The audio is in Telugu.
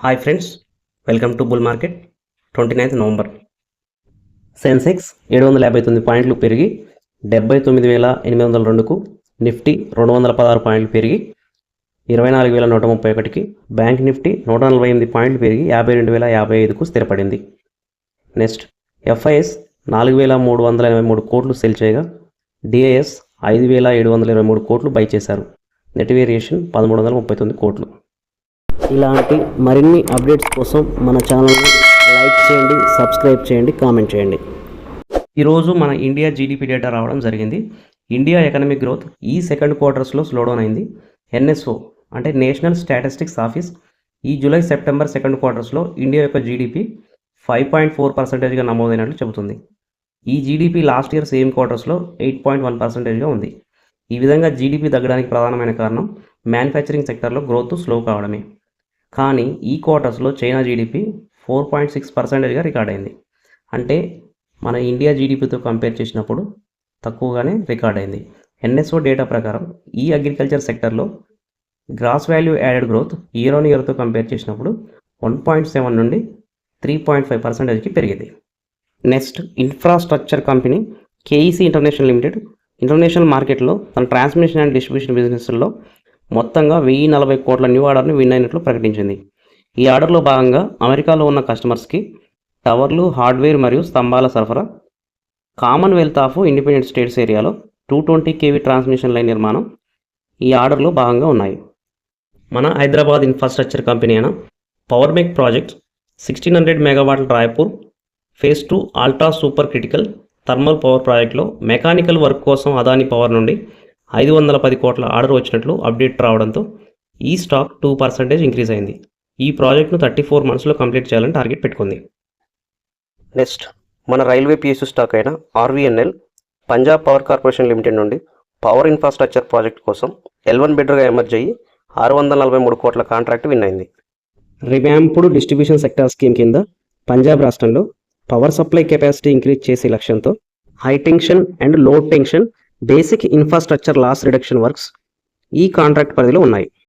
Hi friends, welcome to bull market. 29th November Sensex 759 పాయింట్లు పెరిగి 79,802కు, నిఫ్టీ 216 పాయింట్లు పెరిగి 24,131కి, బ్యాంక్ నిఫ్టీ 148 పాయింట్లు పెరిగి 52,055కు స్థిరపడింది. నెక్స్ట్ ఎఫ్ఐఎస్ 4,383 కోట్లు సెల్ చేయగా డిఐఎస్ 5,723 కోట్లు బై చేశారు. నెట్ వేరియేషన్ 1,339 కోట్లు. ఇలాంటి మరిన్ని అప్డేట్స్ కోసం మన ఛానల్ని లైక్ చేయండి, సబ్స్క్రైబ్ చేయండి, కామెంట్ చేయండి. ఈరోజు మన ఇండియా జీడిపి డేటా రావడం జరిగింది. ఇండియా ఎకనామిక్ గ్రోత్ ఈ సెకండ్ క్వార్టర్స్లో స్లోడౌన్ అయింది. ఎన్ఎస్ఓ అంటే నేషనల్ స్టాటిస్టిక్స్ ఆఫీస్ ఈ జూలై సెప్టెంబర్ సెకండ్ క్వార్టర్స్లో ఇండియా యొక్క జీడిపి 5.4%గా నమోదైనట్లు చెబుతుంది. ఈ జీడిపి లాస్ట్ ఇయర్ సేమ్ క్వార్టర్స్లో 8.1%గా ఉంది. ఈ విధంగా జీడిపి తగ్గడానికి ప్రధానమైన కారణం మ్యానుఫ్యాక్చరింగ్ సెక్టర్లో గ్రోత్ స్లో కావడమే. కానీ ఈ క్వార్టర్స్లో చైనా జీడిపి 4.6%గా రికార్డ్ అయింది. అంటే మన ఇండియా జీడిపితో కంపేర్ చేసినప్పుడు తక్కువగానే రికార్డ్ అయింది. ఎన్ఎస్ఓ డేటా ప్రకారం ఈ అగ్రికల్చర్ సెక్టర్లో gross value added growth year on ఇయర్తో కంపేర్ చేసినప్పుడు 1.7 నుండి 3.5%కి పెరిగింది. Next infrastructure company KEC international limited international మార్కెట్లో తన ట్రాన్స్మిషన్ అండ్ డిస్ట్రిబ్యూషన్ బిజినెస్లో మొత్తంగా 1,040 కోట్ల న్యూ ఆర్డర్ని విన్ అయినట్లు ప్రకటించింది. ఈ ఆర్డర్లో భాగంగా అమెరికాలో ఉన్న కస్టమర్స్కి టవర్లు, హార్డ్వేర్ మరియు స్తంభాల సరఫరా, కామన్వెల్త్ ఆఫ్ ఇండిపెండెంట్ స్టేట్స్ ఏరియాలో 220 kV ట్రాన్స్మిషన్ లైన్ నిర్మాణం ఈ ఆర్డర్లో భాగంగా ఉన్నాయి. మన హైదరాబాద్ ఇన్ఫ్రాస్ట్రక్చర్ కంపెనీ అయిన పవర్ మేక్ ప్రాజెక్ట్ 1600 మెగావాట్ల Raipur phase 2 ultra super critical thermal power ప్రాజెక్ట్లో మెకానికల్ వర్క్ కోసం అదానీ పవర్ నుండి 510 కోట్ల ఆర్డర్ వచ్చినట్లు అప్డేట్ రావడంతో ఈ స్టాక్ 2% ఇంక్రీజ్ అయింది. ఈ ప్రాజెక్ట్ను 34 మంత్స్లో కంప్లీట్ చేయాలని టార్గెట్ పెట్టుకుంది. నెక్స్ట్ మన రైల్వే పిఎస్యు స్టాక్ అయిన RVNL Punjab power corporation limited నుండి పవర్ ఇన్ఫ్రాస్ట్రక్చర్ ప్రాజెక్ట్ కోసం L1 బిడ్డర్గా ఎమర్జ్ అయ్యి 643 కోట్ల కాంట్రాక్ట్ విన్ అయింది. రివ్యాంప్డ్ డిస్ట్రిబ్యూషన్ సెక్టార్ స్కీమ్ కింద పంజాబ్ రాష్ట్రంలో పవర్ సప్లై కెపాసిటీ ఇంక్రీజ్ చేసే లక్ష్యంతో high tension and low tension basic infrastructure loss reduction works ఈ కాంట్రాక్ట్ పరిధిలో ఉన్నాయి.